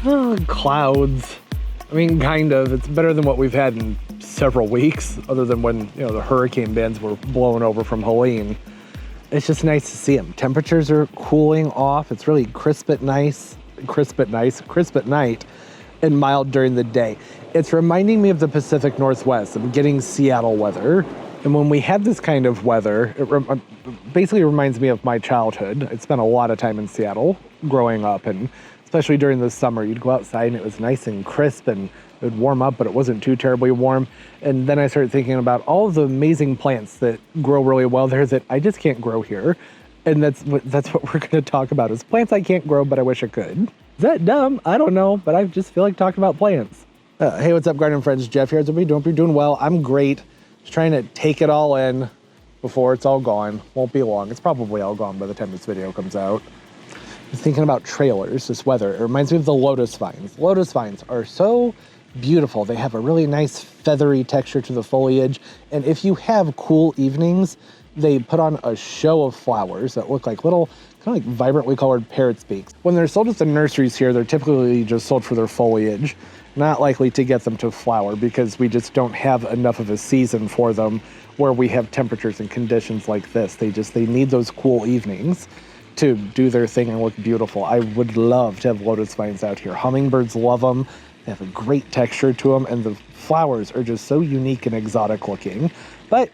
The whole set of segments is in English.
Clouds. I mean, kind of. It's better than what we've had in several weeks, other than when, you know, the hurricane bands were blowing over from Helene. It's just nice to see them. Temperatures are cooling off. It's really crisp at night, and mild during the day. It's reminding me of the Pacific Northwest. I'm getting Seattle weather. And when we had this kind of weather, it basically reminds me of my childhood. I spent a lot of time in Seattle growing up, and especially during the summer, you'd go outside and it was nice and crisp and it would warm up, but it wasn't too terribly warm. And then I started thinking about all of the amazing plants that grow really well there that I just can't grow here. And that's what we're going to talk about, is plants I can't grow, but I wish I could. Is that dumb? I don't know, but I just feel like talking about plants. Hey, what's up, garden friends? Jeff here. How's everybody doing? Hope you're doing well. I'm great. Just trying to take it all in before it's all gone. Won't be long. It's probably all gone by the time this video comes out. I'm thinking about trailers, this weather. It reminds me of the lotus vines. Lotus vines are so beautiful. They have a really nice feathery texture to the foliage. And if you have cool evenings, they put on a show of flowers that look like little, kind of like vibrantly colored parrot's beaks. When they're sold at the nurseries here, they're typically just sold for their foliage. Not likely to get them to flower because we just don't have enough of a season for them where we have temperatures and conditions like this. They need those cool evenings to do their thing and look beautiful. I would love to have lotus vines out here. Hummingbirds love them. They have a great texture to them, and the flowers are just so unique and exotic looking. But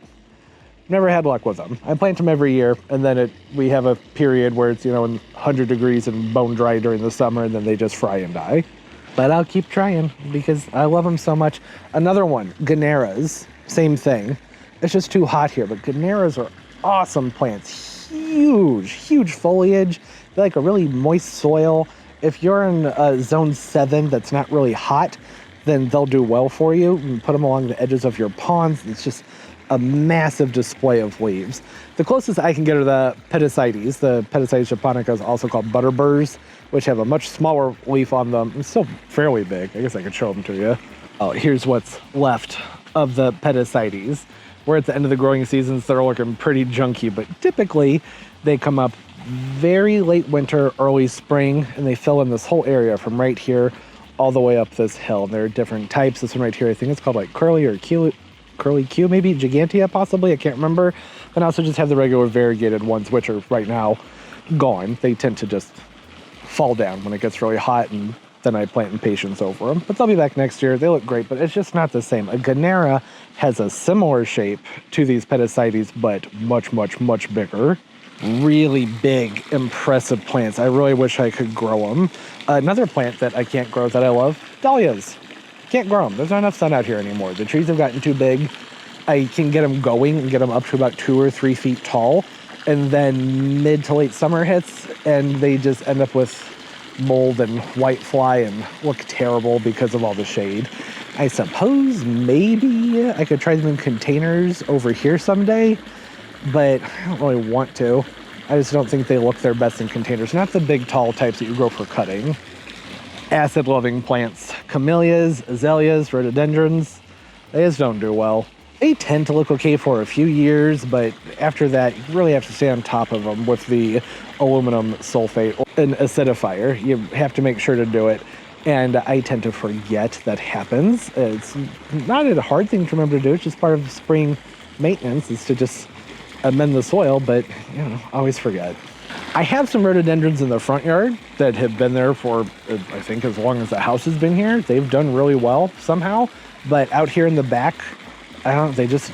never had luck with them. I plant them every year, and then we have a period where it's, you know, in 100 degrees and bone dry during the summer, and then they just fry and die. But I'll keep trying because I love them so much. Another one, Ganneras, same thing. It's just too hot here, but Ganneras are awesome plants. Huge foliage. They like a really moist soil. If you're in zone 7 that's not really hot, then they'll do well for you. You can put them along the edges of your ponds. It's just a massive display of leaves. The closest I can get are the Peticides. The Peticides japonica is also called butterburs, which have a much smaller leaf on them. It's still fairly big. I guess I could show them to you. Oh, here's what's left of the Peticides. We're at the end of the growing seasons. They're looking pretty junky, but typically they come up very late winter, early spring, and they fill in this whole area from right here all the way up this hill. There are different types. This one right here, I think it's called like Curly Q, maybe Gigantea possibly, I can't remember. And I also just have the regular variegated ones, which are right now gone. They tend to just fall down when it gets really hot, and then I plant impatiens over them. But they'll be back next year. They look great, but it's just not the same. A Gannera has a similar shape to these Peticides, but much bigger. Really big, impressive plants. I really wish I could grow them. Another plant that I can't grow that I love, dahlias. Can't grow them. There's not enough sun out here anymore. The trees have gotten too big. I can get them going and get them up to about 2 or 3 feet tall. And then mid to late summer hits and they just end up with mold and white fly and look terrible because of all the shade. I suppose maybe I could try them in containers over here someday, but I don't really want to. I just don't think they look their best in containers. Not the big tall types that you grow for cutting. Acid-loving plants, camellias, azaleas, rhododendrons, they just don't do well. They tend to look okay for a few years, but after that, you really have to stay on top of them with the aluminum sulfate and acidifier. You have to make sure to do it, and I tend to forget that happens. It's not a hard thing to remember to do. It's just part of spring maintenance is to just amend the soil, but, you know, I always forget. I have some rhododendrons in the front yard that have been there for, I think, as long as the house has been here. They've done really well somehow, but out here in the back, they just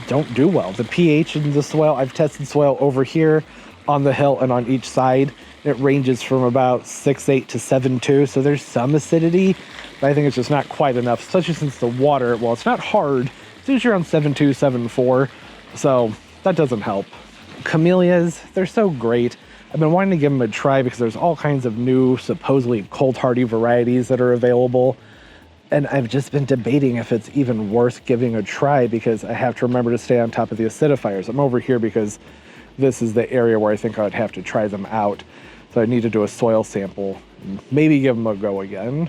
don't do well. The pH in the soil, I've tested soil over here on the hill and on each side. It ranges from about 6.8 to 7.2, so there's some acidity, but I think it's just not quite enough, especially since the water, well, it's not hard. It's usually around 7.2, 7.4, so that doesn't help. Camellias, they're so great. I've been wanting to give them a try because there's all kinds of new, supposedly cold hardy varieties that are available. And I've just been debating if it's even worth giving a try because I have to remember to stay on top of the acidifiers. I'm over here because this is the area where I think I would have to try them out. So I need to do a soil sample and maybe give them a go again.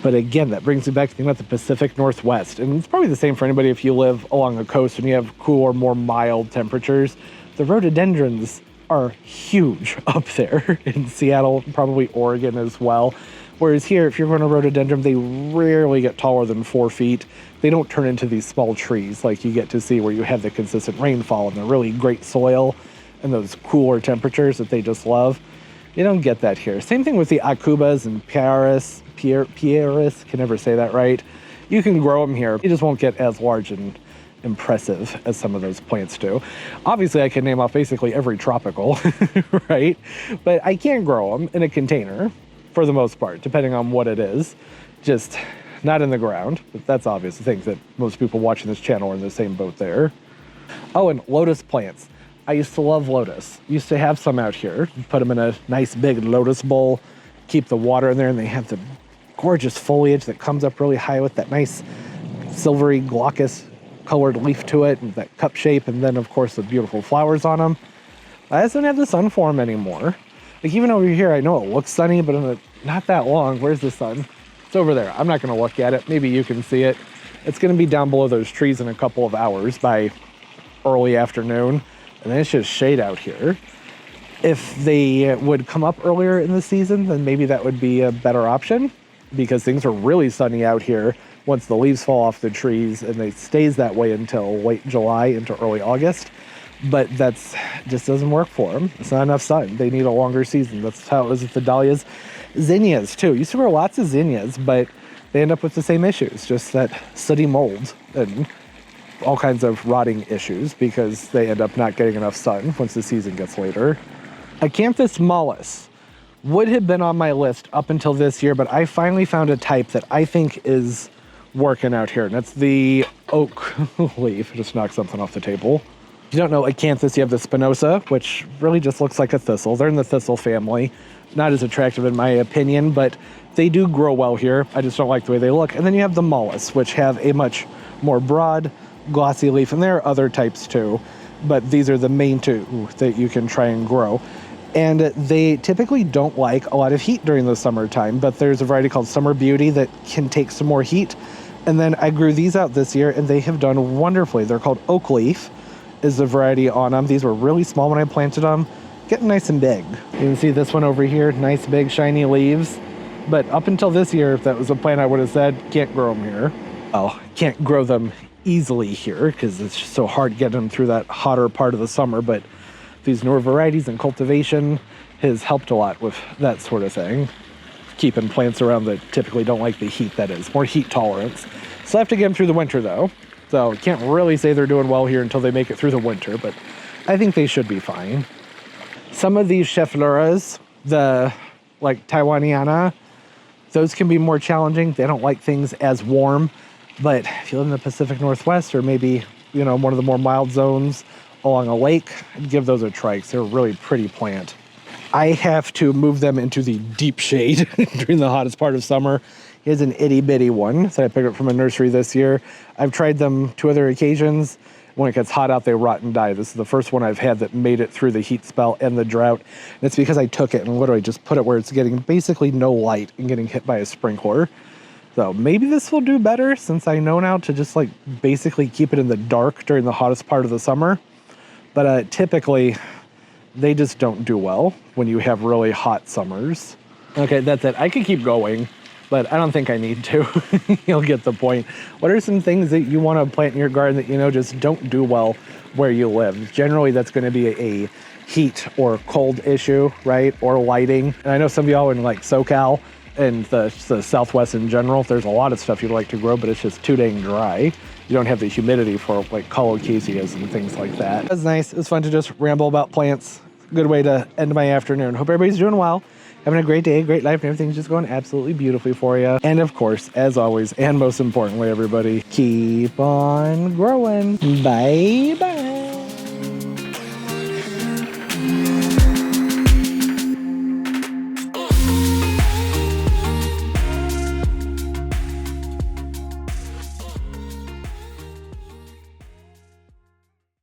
But again, that brings me back to thinking about the Pacific Northwest. And it's probably the same for anybody if you live along the coast and you have cooler, more mild temperatures. The rhododendrons are huge up there in Seattle, probably Oregon as well, Whereas here, if you're going to rhododendron, they rarely get taller than 4 feet. They don't turn into these small trees like you get to see where you have the consistent rainfall and the really great soil and those cooler temperatures that they just love. You don't get that here. Same thing with the acubas and pieris, can never say that right. You can grow them here. You just won't get as large and impressive as some of those plants do. Obviously, I can name off basically every tropical, right? But I can't grow them in a container for the most part, depending on what it is. Just not in the ground. But that's obvious. I think that most people watching this channel are in the same boat there. Oh, and lotus plants. I used to love lotus. Used to have some out here. You put them in a nice big lotus bowl, keep the water in there, and they have the gorgeous foliage that comes up really high with that nice silvery glaucous colored leaf to it and that cup shape, and then of course the beautiful flowers on them. I just don't have the sun for them anymore. Like even over here, I know it looks sunny, but not that long. Where's the sun? It's over there. I'm not going to look at it. Maybe you can see it. It's going to be down below those trees in a couple of hours by early afternoon, and then it's just shade out here. If they would come up earlier in the season, then maybe that would be a better option, because things are really sunny out here once the leaves fall off the trees, and it stays that way until late July into early August. But that's just doesn't work for them. It's not enough sun. They need a longer season. That's how it is with the dahlias. Zinnias too. Used to grow lots of zinnias, but they end up with the same issues, just that sooty mold and all kinds of rotting issues because they end up not getting enough sun once the season gets later. Acanthus mollis would have been on my list up until this year, but I finally found a type that I think is working out here, and that's the oak leaf. Just knocked something off the table. If you don't know acanthus, you have the spinosa, which really just looks like a thistle. They're in the thistle family. Not as attractive in my opinion, but they do grow well here. I just don't like the way they look. And then you have the mollis, which have a much more broad, glossy leaf, and there are other types too, but these are the main two that you can try and grow. And they typically don't like a lot of heat during the summertime, but there's a variety called Summer Beauty that can take some more heat. And then I grew these out this year, and they have done wonderfully. They're called Oak Leaf is the variety on them. These were really small when I planted them, getting nice and big. You can see this one over here, nice big shiny leaves. But up until this year, if that was a plant, I would have said, can't grow them here. Well, can't grow them easily here because it's just so hard getting them through that hotter part of the summer. But these newer varieties and cultivation has helped a lot with that sort of thing. Keeping plants around that typically don't like the heat, that is, more heat tolerance. So I have to get them through the winter though. So can't really say they're doing well here until they make it through the winter, but I think they should be fine. Some of these Chefluras, the like Taiwaniana, those can be more challenging. They don't like things as warm, but if you live in the Pacific Northwest or maybe, you know, one of the more mild zones along a lake, I'd give those a try because they're a really pretty plant. I have to move them into the deep shade during the hottest part of summer. Here's an itty bitty one that I picked up from a nursery this year. I've tried them 2 other occasions. When it gets hot out, they rot and die. This is the first one I've had that made it through the heat spell and the drought. And it's because I took it and literally just put it where it's getting basically no light and getting hit by a sprinkler. So maybe this will do better since I know now to just like basically keep it in the dark during the hottest part of the summer. But typically, they just don't do well when you have really hot summers. Okay, that's it. I could keep going, but I don't think I need to. You'll get the point. What are some things that you want to plant in your garden that you know just don't do well where you live? Generally, that's going to be a heat or cold issue, right? Or lighting. And I know some of y'all in like SoCal and the Southwest in general, there's a lot of stuff you'd like to grow, but it's just too dang dry. You don't have the humidity for like colocasias and things like that. It was nice. It was fun to just ramble about plants. Good way to end my afternoon. Hope everybody's doing well, having a great day, great life, and everything's just going absolutely beautifully for you. And of course, as always, and most importantly, everybody, keep on growing. Bye-bye.